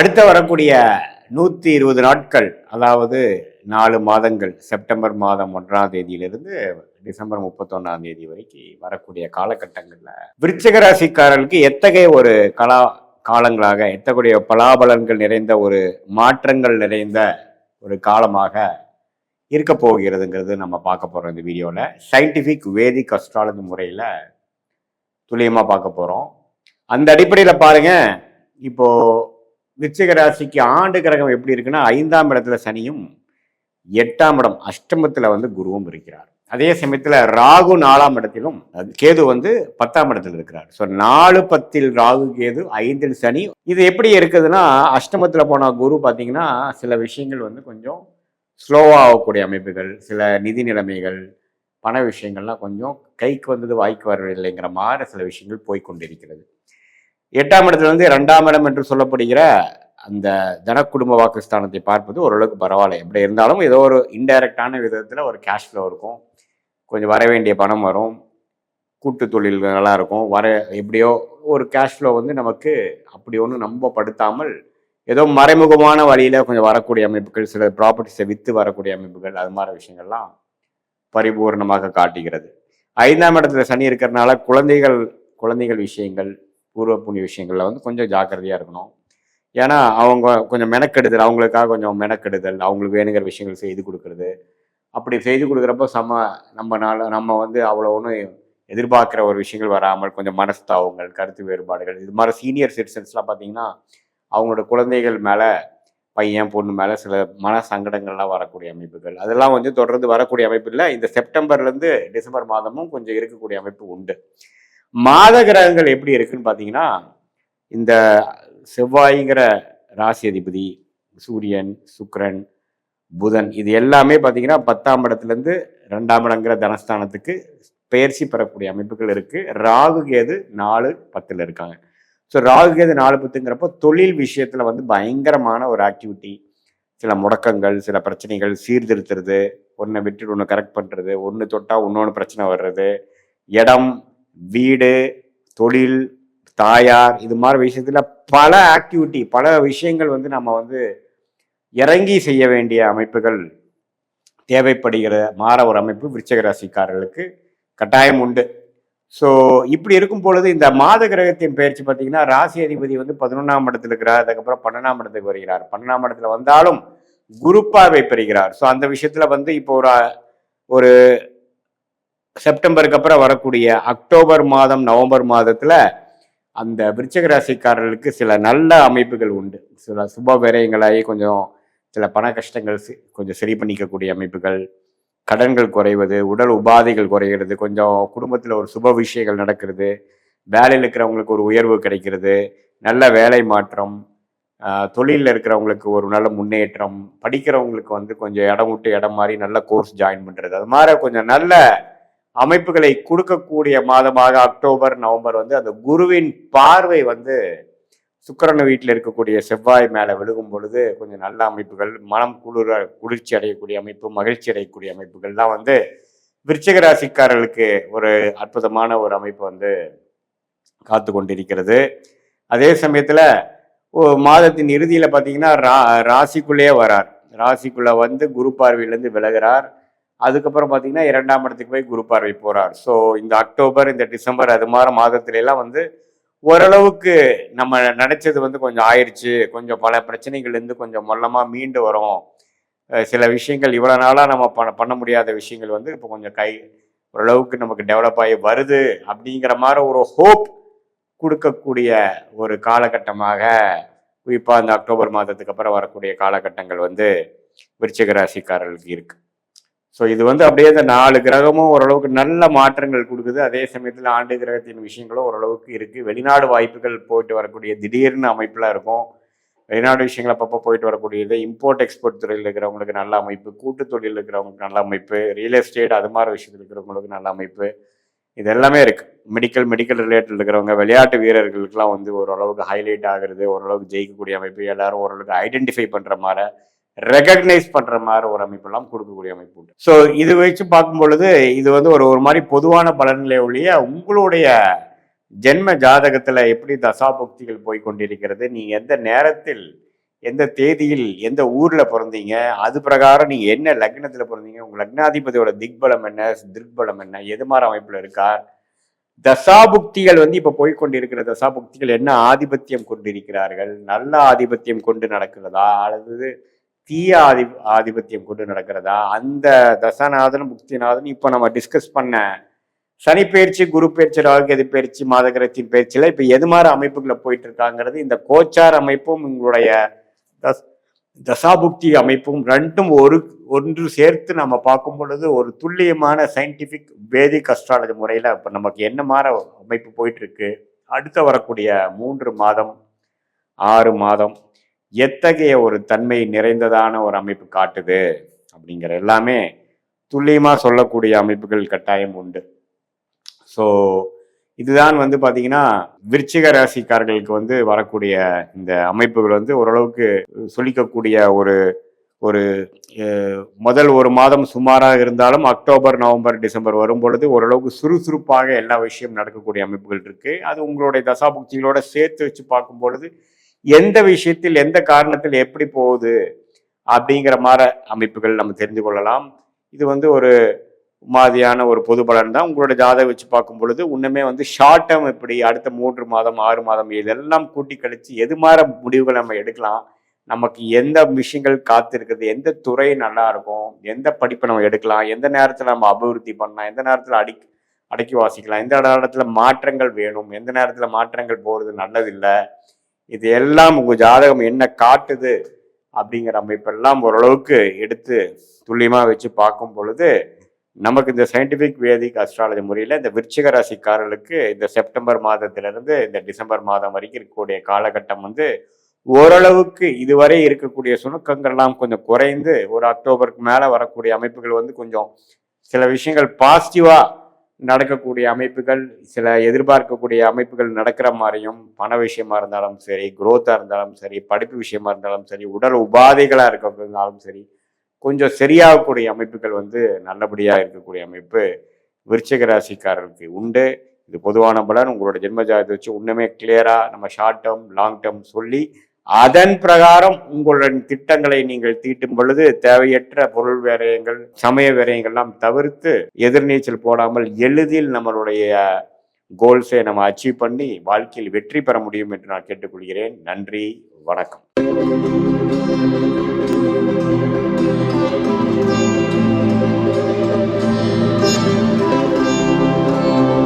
அடுத்த வரக்கூடிய 120 நாட்கள், அதாவது 4 மாதங்கள், செப்டம்பர் மாதம் 1ஆம் தேதியிலிருந்து டிசம்பர் 31ஆம் தேதி வரைக்கும் வரக்கூடிய காலகட்டங்களில் விருச்சிக ராசிக்காரர்களுக்கு எத்தகைய ஒரு காலங்களாக, எத்தகைய பலாபலன்கள் நிறைந்த ஒரு மாற்றங்கள் நிறைந்த ஒரு காலமாக இருக்க போகிறதுங்கிறது நம்ம பார்க்க போறோம். இந்த வீடியோவில் சயின்டிஃபிக் வேதிக் அஸ்ட்ராலஜி முறையில் துல்லியமாக பார்க்க போகிறோம். அந்த அடிப்படையில் பாருங்க, இப்போ விருச்சிக ராசிக்கு ஆண்டு கிரகம் எப்படி இருக்குன்னா 5ஆம் இடத்துல சனியும் 8ஆம் இடம் அஷ்டமத்தில் குருவும் இருக்கிறார். அதே சமயத்தில் ராகு 4ஆம் இடத்திலும் கேது 10ஆம் இடத்துல இருக்கிறார். ஸோ 4-10 ராகு கேது, 5 சனி. இது எப்படி இருக்குதுன்னா, அஷ்டமத்தில் போன குரு பார்த்தீங்கன்னா சில விஷயங்கள் கொஞ்சம் ஸ்லோவாக ஆகக்கூடிய அமைப்புகள், சில நிதி நிலைமைகள், பண விஷயங்கள்லாம் கொஞ்சம் கைக்கு வந்தது வாய்க்கு வரவில்லைங்கிற மாதிரி சில விஷயங்கள் போய்கொண்டிருக்கிறது. 8ஆம் இடத்துல 2ஆம் இடம் என்று சொல்லப்படுகிற அந்த தன குடும்ப வாக்குஸ்தானத்தை பார்ப்பது ஓரளவுக்கு பரவாயில்ல. எப்படி இருந்தாலும் ஏதோ ஒரு இன்டைரக்டான விதத்தில் ஒரு கேஷ் ஃப்ளோ இருக்கும், கொஞ்சம் வர வேண்டிய பணம் வரும், கூட்டு தொழில் நல்லா இருக்கும், எப்படியோ ஒரு கேஷ் ஃப்ளோ நமக்கு அப்படி ஒன்றும் நம்பப்படுத்தாமல் ஏதோ மறைமுகமான வழியில் கொஞ்சம் வரக்கூடிய அமைப்புகள், சில ப்ராப்பர்ட்டிஸை விற்று வரக்கூடிய அமைப்புகள், அது மாதிரி விஷயங்கள்லாம் பரிபூர்ணமாக காட்டுகிறது. 5ஆம் இடத்துல சனி இருக்கிறதுனால குழந்தைகள் விஷயங்கள், பூர்வ புண்ணிய விஷயங்களில் கொஞ்சம் ஜாக்கிரதையாக இருக்கணும். ஏன்னா அவங்க கொஞ்சம் மெனக்கெடுதல், அவங்களுக்காக கொஞ்சம் மெனக்கெடுதல், அவங்களுக்கு வேணுங்கிற விஷயங்கள் செய்து கொடுக்கறது, அப்படி செய்து கொடுக்குறப்போ நம்ம அவ்வளோ ஒன்றும் எதிர்பார்க்குற ஒரு விஷயங்கள் வராமல் கொஞ்சம் மனஸ்தாபங்கள், கருத்து வேறுபாடுகள், இது மாதிரி சீனியர் சிட்டிசன்ஸ்லாம் பார்த்தீங்கன்னா அவங்களோட குழந்தைகள் மேலே, பையன் பொண்ணு மேலே சில மன சங்கடங்கள்லாம் வரக்கூடிய அமைப்புகள், அதெல்லாம் தொடர்ந்து வரக்கூடிய அமைப்பு இல்லை. இந்த செப்டம்பர்லேருந்து டிசம்பர் மாதமும் கொஞ்சம் இருக்கக்கூடிய அமைப்பு உண்டு. மாத கிரகங்கள் எப்படி இருக்குன்னு பார்த்தீங்கன்னா, இந்த செவ்வாய்ங்கிற ராசி அதிபதி, சூரியன், சுக்கிரன், புதன், இது எல்லாமே பார்த்தீங்கன்னா 10ஆம் இடத்துலேருந்து 2ஆம் இடங்கிற தனஸ்தானத்துக்கு பெயர்ச்சி பெறக்கூடிய அமைப்புகள் இருக்குது. ராகு கேது 4-10 இருக்காங்க. ஸோ ராகு கேது 4-10ங்கிறப்போ தொழில் விஷயத்தில் பயங்கரமான ஒரு ஆக்டிவிட்டி, சில முடக்கங்கள், சில பிரச்சனைகள், சீர்திருத்துறது, ஒன்றை விட்டுட்டு ஒன்று கரெக்ட் பண்ணுறது, ஒன்று தொட்டால் இன்னொன்று பிரச்சனை வர்றது, இடம், வீடு, தொழில், தாயார், இது மாதிரி விஷயத்தில் பல ஆக்டிவிட்டி, பல விஷயங்கள் நம்ம இறங்கி செய்ய வேண்டிய அமைப்புகள் தேவைப்படுகிற மாற ஒரு அமைப்பு விருச்சிக ராசிக்காரர்களுக்கு கட்டாயம் உண்டு. ஸோ இப்படி இருக்கும் பொழுது இந்த மாத கிரகத்தின் பயிற்சி பார்த்தீங்கன்னா, ராசி அதிபதி 11ஆம் இடத்துல இருக்கிறார், அதுக்கப்புறம் 12ஆம் இடத்துக்கு வருகிறார். 12ஆம் இடத்துல வந்தாலும் குரு பார்வை பெறுகிறார். ஸோ அந்த விஷயத்துல இப்போ ஒரு செப்டம்பருக்கு அப்புறம் வரக்கூடிய அக்டோபர் மாதம், நவம்பர் மாதத்துல அந்த விருச்சிக ராசிக்காரர்களுக்கு சில நல்ல அமைப்புகள் உண்டு. சில சுப விரயங்களாகி கொஞ்சம் சில பண கஷ்டங்கள் கொஞ்சம் சரி பண்ணிக்கக்கூடிய அமைப்புகள், கடன்கள் குறைவது, உடல் உபாதைகள் குறைகிறது, கொஞ்சம் குடும்பத்தில் ஒரு சுப விஷயங்கள் நடக்கிறது, வேலையில் இருக்கிறவங்களுக்கு ஒரு உயர்வு கிடைக்கிறது, நல்ல வேலை மாற்றம், தொழிலில் இருக்கிறவங்களுக்கு ஒரு நல்ல முன்னேற்றம், படிக்கிறவங்களுக்கு கொஞ்சம் இடம் விட்டு இடம் மாதிரி நல்ல கோர்ஸ் ஜாயின் பண்ணுறது, அது மாதிரி கொஞ்சம் நல்ல அமைப்புகளை கொடுக்கக்கூடிய மாதமாக அக்டோபர், நவம்பர் அந்த குருவின் பார்வை சுக்கிரன் வீட்டில் இருக்கக்கூடிய செவ்வாய் மேலே விழுகும் பொழுது கொஞ்சம் நல்ல அமைப்புகள், மனம் குளிர்ச்சி அடையக்கூடிய அமைப்பு, மகிழ்ச்சி அடையக்கூடிய அமைப்புகள்லாம் விருச்சிக ராசிக்காரர்களுக்கு ஒரு அற்புதமான ஒரு அமைப்பு காத்து கொண்டிருக்கிறது. அதே சமயத்தில் மாதத்தின் இறுதியில் பார்த்தீங்கன்னா ராசிக்குள்ளேயே வரார். ராசிக்குள்ளே குரு பார்வையிலேருந்து விலகிறார். அதுக்கப்புறம் பார்த்தீங்கன்னா 2ஆம் இடத்துக்கு போய் குரு பார்வை போகிறார். ஸோ இந்த அக்டோபர், இந்த டிசம்பர், அது மாதிரி மாதத்துலலாம் ஓரளவுக்கு நம்ம நினச்சது கொஞ்சம் ஆயிடுச்சு, கொஞ்சம் பல பிரச்சனைகள்லேருந்து கொஞ்சம் மொல்லமாக மீண்டு வரும், சில விஷயங்கள் இவ்வளோ நாளாக நம்ம பண்ண முடியாத விஷயங்கள் இப்போ கொஞ்சம் ஓரளவுக்கு நமக்கு டெவலப் ஆகி வருது அப்படிங்கிற மாதிரி ஒரு ஹோப் கொடுக்கக்கூடிய ஒரு காலகட்டமாக குறிப்பாக அந்த அக்டோபர் மாதத்துக்கு அப்புறம் வரக்கூடிய காலகட்டங்கள் விருச்சிக ராசிக்காரர்களுக்கு இருக்கு. ஸோ இது அப்படியே இந்த 4 கிரகமும் ஓரளவுக்கு நல்ல மாற்றங்கள் கொடுக்குது. அதே சமயத்தில் ஆண்டு கிரகத்தின் விஷயங்களும் ஓரளவுக்கு இருக்குது. வெளிநாடு வாய்ப்புகள் போயிட்டு வரக்கூடிய திடீர்னு அமைப்புலாம் இருக்கும். வெளிநாடு விஷயங்கள் அப்பப்போ போயிட்டு வரக்கூடியது, இம்போர்ட் எக்ஸ்போர்ட் துறையில் இருக்கிறவங்களுக்கு நல்ல அமைப்பு, கூட்டு தொழில் இருக்கிறவங்களுக்கு நல்ல அமைப்பு, ரியல் எஸ்டேட் அது மாதிரி விஷயத்தில் இருக்கிறவங்களுக்கு நல்ல அமைப்பு, இது எல்லாமே இருக்குது. மெடிக்கல் ரிலேட்டட் இருக்கிறவங்க, விளையாட்டு வீரர்களுக்கெல்லாம் ஓரளவுக்கு ஹைலைட் ஆகிறது, ஓரளவுக்கு ஜெயிக்கக்கூடிய அமைப்பு, எல்லாரும் ஓரளவுக்கு ஐடென்டிஃபை பண்ணுற மாதிரி, ரெகக்னைஸ் பண்ற மாதிரி ஒரு அமைப்பெல்லாம் கொடுக்கக்கூடிய அமைப்பு உண்டு. ஸோ இது வச்சு பார்க்கும் பொழுது இது ஒரு மாதிரி பொதுவான பலன்களே ஒழிய உங்களுடைய ஜென்ம ஜாதகத்துல எப்படி தசாபுக்திகள் போய் கொண்டிருக்கிறது, நீங்க எந்த நேரத்தில் எந்த தேதியில் எந்த ஊர்ல பிறந்தீங்க, அது பிரகாரம் நீங்க என்ன லக்னத்துல பிறந்தீங்க, உங்க லக்னாதிபதியோட திக்பலம் என்ன, திருக்பலம் என்ன, எது மாதிரி அமைப்புல இருக்கார், தசாபுக்திகள் இப்ப போய்கொண்டிருக்கிற தசாபுக்திகள் என்ன ஆதிபத்தியம் கொண்டிருக்கிறார்கள், நல்ல ஆதிபத்தியம் கொண்டு நடக்கிறதா அல்லது தீய ஆதிபத்தியம் கொண்டு நடக்கிறதா, அந்த தசாநாதன் புக்திநாதன் இப்ப நம்ம டிஸ்கஸ் பண்ண சனி பயிற்சி, குரு பயிற்சி, ராகுகேது பயிற்சி, மாதகிரகத்தின் பயிற்சியில இப்ப எது மாதிரி அமைப்புகளை போயிட்டு இருக்காங்கிறது, இந்த கோச்சார் அமைப்பும் உங்களுடைய தசாபுக்தி அமைப்பும் ரெண்டும் ஒன்று சேர்த்து நம்ம பார்க்கும் பொழுது ஒரு துல்லியமான சயின்டிபிக் வேதிக் அஸ்ட்ராலஜி முறையில இப்ப நமக்கு என்ன மாதிரி அமைப்பு போயிட்டு இருக்கு, அடுத்த வரக்கூடிய 3 மாதம் 6 மாதம் எத்தகைய ஒரு தன்மை நிறைந்ததான ஒரு அமைப்பு காட்டுது அப்படிங்கிற எல்லாமே துல்லியமா சொல்லக்கூடிய அமைப்புகள் கட்டாயம் உண்டு. ஸோ இதுதான் பாத்தீங்கன்னா விருச்சிக ராசிக்காரர்களுக்கு வரக்கூடிய இந்த அமைப்புகள் ஓரளவுக்கு சொல்லிக்கக்கூடிய ஒரு முதல் 1 மாதம் சுமாராக இருந்தாலும் அக்டோபர், நவம்பர், டிசம்பர் வரும் பொழுது ஓரளவுக்கு சுறுசுறுப்பாக எல்லா விஷயம் நடக்கக்கூடிய அமைப்புகள் இருக்கு. அது உங்களுடைய தசாபுக்திகளோட சேர்த்து வச்சு பார்க்கும் பொழுது எந்த விஷயத்தில் எந்த காரணத்தில் எப்படி போகுது அப்படிங்கிற மாதிரி அமைப்புகள் நம்ம தெரிந்து கொள்ளலாம். இது ஒரு மாதிரியான ஒரு பொது பலன் தான். உங்களோட ஜாதகம் வச்சு பார்க்கும் பொழுது இன்னுமே ஷார்ட் டேர்ம் இப்படி அடுத்த 3 மாதம் 6 மாதம் இதெல்லாம் கூட்டி கழிச்சு எது மாதிரி முடிவுகள் நம்ம எடுக்கலாம், நமக்கு எந்த விஷயங்கள் காத்து இருக்குது, எந்த துறை நல்லா இருக்கும், எந்த படிப்பை நம்ம எடுக்கலாம், எந்த நேரத்தில் நம்ம அபிவிருத்தி பண்ணலாம், எந்த நேரத்தில் அடக்கி வாசிக்கலாம், எந்த இடத்துல மாற்றங்கள் வேணும், எந்த நேரத்தில் மாற்றங்கள் போகிறது நல்லதில்லை, இது எல்லாம் உங்க ஜாதகம் என்ன காட்டுது அப்படிங்கிற அமைப்பெல்லாம் ஓரளவுக்கு எடுத்து துல்லியமா வச்சு பார்க்கும் பொழுது நமக்கு இந்த சயின்டிபிக் வேதிக் அஸ்ட்ராலஜி முறையில இந்த விருச்சிக ராசிக்காரர்களுக்கு இந்த செப்டம்பர் மாதத்திலிருந்து இந்த டிசம்பர் மாதம் வரைக்கும் இருக்கக்கூடிய காலகட்டம் ஓரளவுக்கு இதுவரை இருக்கக்கூடிய சுணக்கங்கள்லாம் கொஞ்சம் குறைந்து ஒரு அக்டோபருக்கு மேல வரக்கூடிய அமைப்புகள் கொஞ்சம் சில விஷயங்கள் பாசிட்டிவா நடக்கக்கூடிய அமைப்புகள், சில எதிர்பார்க்கக்கூடிய அமைப்புகள் நடக்கிற மாதிரியும், பண விஷயமா இருந்தாலும் சரி, குரோத்தா இருந்தாலும் சரி, படிப்பு விஷயமா இருந்தாலும் சரி, உடல் உபாதைகளா இருக்கிறதுனாலும் சரி, கொஞ்சம் சரியாகக்கூடிய அமைப்புகள் நல்லபடியா இருக்கக்கூடிய அமைப்பு விருச்சிக ராசிக்காரர்களுக்கு உண்டு. இது பொதுவான பலன். உங்களோட ஜென்ம ஜாதகத்தை வச்சு இன்னுமே கிளியரா நம்ம ஷார்ட் டேர்ம் லாங் டேர்ம் சொல்லி அதன் பிரகாரம் உங்களுடைய திட்டங்களை நீங்கள் தீட்டும் பொழுது தேவையற்ற பொருள் விரயங்கள், சமய விரயங்கள்லாம் தவிர்த்து எதிர்நீச்சல் போடாமல் எளிதில் நம்மளுடைய கோல்ஸை நம்ம அச்சீவ் பண்ணி வாழ்க்கையில் வெற்றி பெற முடியும் என்று நான் கேட்டுக்கொள்கிறேன். நன்றி, வணக்கம்.